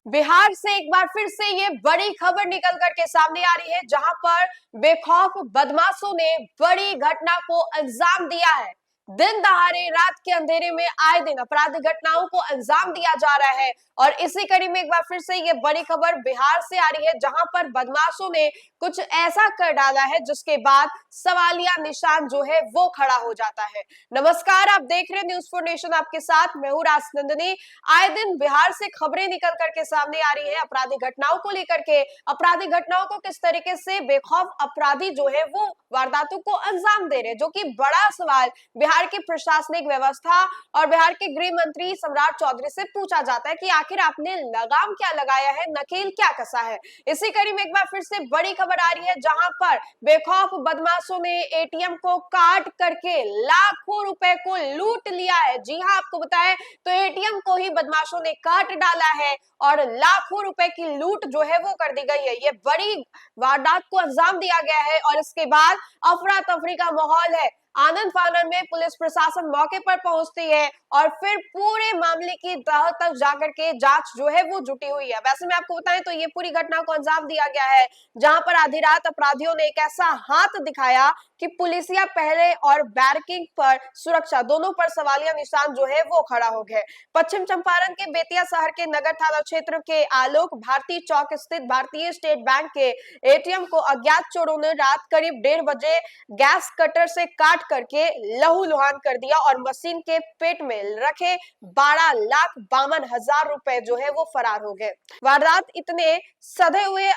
बिहार से एक बार फिर से ये बड़ी खबर निकल करके सामने आ रही है, जहां पर बेखौफ बदमाशों ने बड़ी घटना को अंजाम दिया है। दिन दहाड़े रात के अंधेरे में आए दिन आपराधिक घटनाओं को अंजाम दिया जा रहा है और इसी कड़ी में एक बार फिर से ये बड़ी खबर बिहार से आ रही है, जहां पर बदमाशों ने कुछ ऐसा कर डाला है जिसके बाद सवालिया निशान जो है वो खड़ा हो जाता है। नमस्कार, आप देख रहे हैं न्यूज़ फॉर नेशन, आपके साथ मैं हूं राजनंदिनी। आए दिन बिहार से खबरें निकल करके सामने आ रही है आपराधिक घटनाओं को लेकर के। आपराधिक घटनाओं को किस तरीके से बेखौफ अपराधी जो है वो वारदातों को अंजाम दे रहे हैं, जो कि बड़ा सवाल बिहार की प्रशासनिक व्यवस्था और बिहार के गृह मंत्री सम्राट चौधरी से पूछा जाता है कि आखिर आपने लगाम क्या लगाया है, नकेल क्या कसा है। इसी कड़ी में एक बार फिर से बड़ी खबर आ रही है, जहां पर बेखौफ बदमाशों ने एटीएम को काट करके लाखों रुपए को लूट लिया है। जी हां, आपको बताएं तो एटीएम को ही बदमाशों ने काट डाला है और लाखों रुपए की लूट जो है वो कर दी गई है। ये बड़ी वारदात को अंजाम दिया गया है और इसके बाद अफरा तफरी का माहौल है। आनंद फानन में पुलिस प्रशासन मौके पर पहुंचती है और फिर पूरे मामले की तह तक जाकर के जांच जो है वो जुटी हुई है। वैसे मैं आपको बताएं तो ये पूरी घटना को अंजाम दिया गया है, जहां पर आधी रात अपराधियों ने एक ऐसा हाथ दिखाया कि पुलिसिया पहले और बैरिकेड पर सुरक्षा दोनों पर सवालिया निशान जो है वो खड़ा हो गए। पश्चिम चंपारण के बेतिया शहर के नगर थाना क्षेत्र के आलोक भारती चौक स्थित भारतीय स्टेट बैंक के एटीएम को अज्ञात चोरों ने रात करीब 1:30 बजे गैस कटर से काट करके लहूलुहान कर दिया और मशीन के पेट में रखे 12,52,000 रुपए जो है वो फरार हो गए। वारदात इतने सधे हुए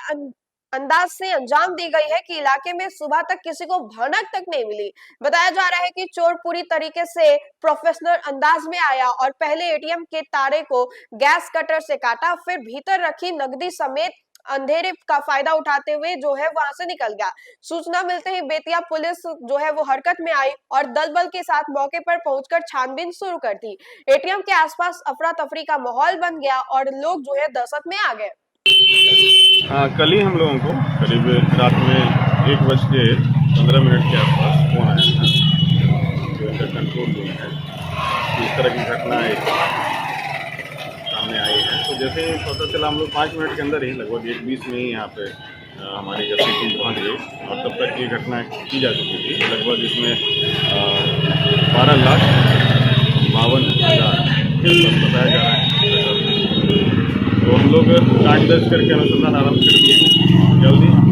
अंदाज से अंजाम दी गई है कि इलाके में सुबह तक किसी को भनक तक नहीं मिली। बताया जा रहा है कि चोर पूरी तरीके से प्रोफेशनल अंदाज में आया और पहले एटीएम के तारे को गैस कटर से काटा, फिर भीतर रखी नकदी समेत अंधेरे का फायदा उठाते हुए जो है वहां से निकल गया। सूचना मिलते ही बेतिया पुलिस जो है वो हरकत में आई और दल बल के साथ मौके पर पहुंचकर छानबीन शुरू कर दी। एटीएम के आसपास अफरा तफरी का माहौल बन गया और लोग जो है दहशत में आ गए। हाँ, कल ही हम लोगों को करीब रात में 1:15 के आसपास फोन आया था जो इंटर कंट्रोल रूम है, इस तरह की घटना सामने आई है। तो जैसे ही पता चला, हम लोग 5 मिनट के अंदर ही लगभग 1:20 में ही यहाँ पे हमारी गश्ती टीम पहुँच गई और तब तक ये घटना की जा चुकी थी। लगभग इसमें 12,52,000 बताया जा रहा है। तो हम लोग कांड दर्ज करके अनुसंधान आरंभ कर दिए। जल्दी हम लोग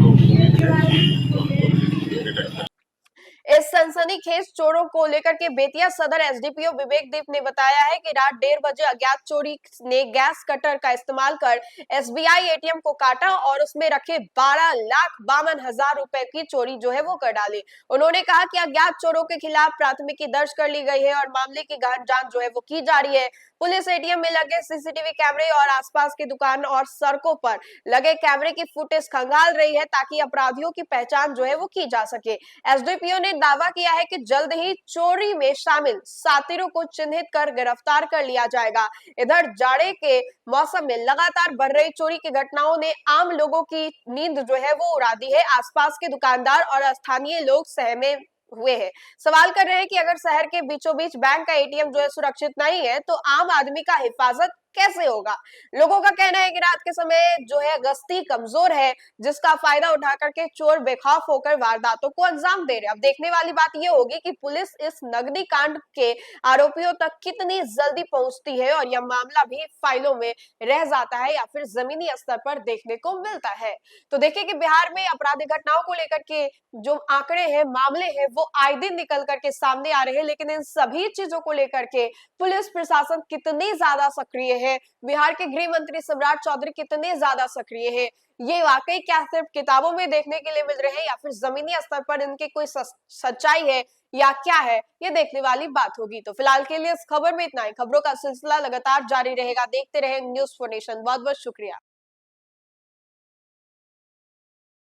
इस सनसनीखेज चोरों को लेकर के बेतिया सदर एसडीपीओ विवेक दीप ने बताया है कि रात 1:30 बजे अज्ञात चोरी ने गैस कटर का इस्तेमाल कर एसबीआई एटीएम को काटा और उसमें रखे 12,52,000 रुपए की चोरी जो है वो कर डाली। उन्होंने कहा कि अज्ञात चोरों के खिलाफ प्राथमिकी दर्ज कर ली गई है और मामले की गहन जांच जो है वो की जा रही है। पुलिस एटीएम में लगे सीसीटीवी कैमरे और आसपास की दुकान और सड़कों पर लगे कैमरे की फुटेज खंगाल रही है ताकि अपराधियों की पहचान जो है वो की जा सके। एसडीपीओ ने दावा किया है कि जल्द ही चोरी में शामिल साथीरों को चिन्हित कर गिरफ्तार कर लिया जाएगा। इधर जाड़े के मौसम में लगातार बढ़ रही चोरी की घटनाओं ने आम लोगों की नींद जो है वो उड़ा दी है। आसपास के दुकानदार और स्थानीय लोग सहमे हुए हैं, सवाल कर रहे हैं कि अगर शहर के बीचों बीच बैंक का एटीएम जो है सुरक्षित नहीं है तो आम आदमी का हिफाजत कैसे होगा। लोगों का कहना है कि रात के समय जो है गश्ती कमजोर है, जिसका फायदा उठा करके चोर बेखौफ होकर वारदातों को अंजाम दे रहे हैं। अब देखने वाली बात यह होगी कि पुलिस इस नकदी कांड के आरोपियों तक कितनी जल्दी पहुंचती है और यह मामला भी फाइलों में रह जाता है या फिर जमीनी स्तर पर देखने को मिलता है। तो देखिए कि बिहार में आपराधिक घटनाओं को लेकर के जो आंकड़े हैं, मामले हैं, वो आए दिन निकल करके सामने आ रहे हैं, लेकिन इन सभी चीजों को लेकर के पुलिस प्रशासन कितनी ज्यादा सक्रिय है, बिहार के गृह मंत्री सम्राट चौधरी कितने ज्यादा सक्रिय है, ये वाकई क्या सिर्फ किताबों में देखने के लिए मिल रहे हैं या फिर जमीनी स्तर पर इनकी कोई सच्चाई है या क्या है, ये देखने वाली बात होगी। तो फिलहाल के लिए इस खबर में इतना ही। खबरों का सिलसिला लगातार जारी रहेगा, देखते रहें न्यूज़ फॉर नेशन। बहुत बहुत शुक्रिया।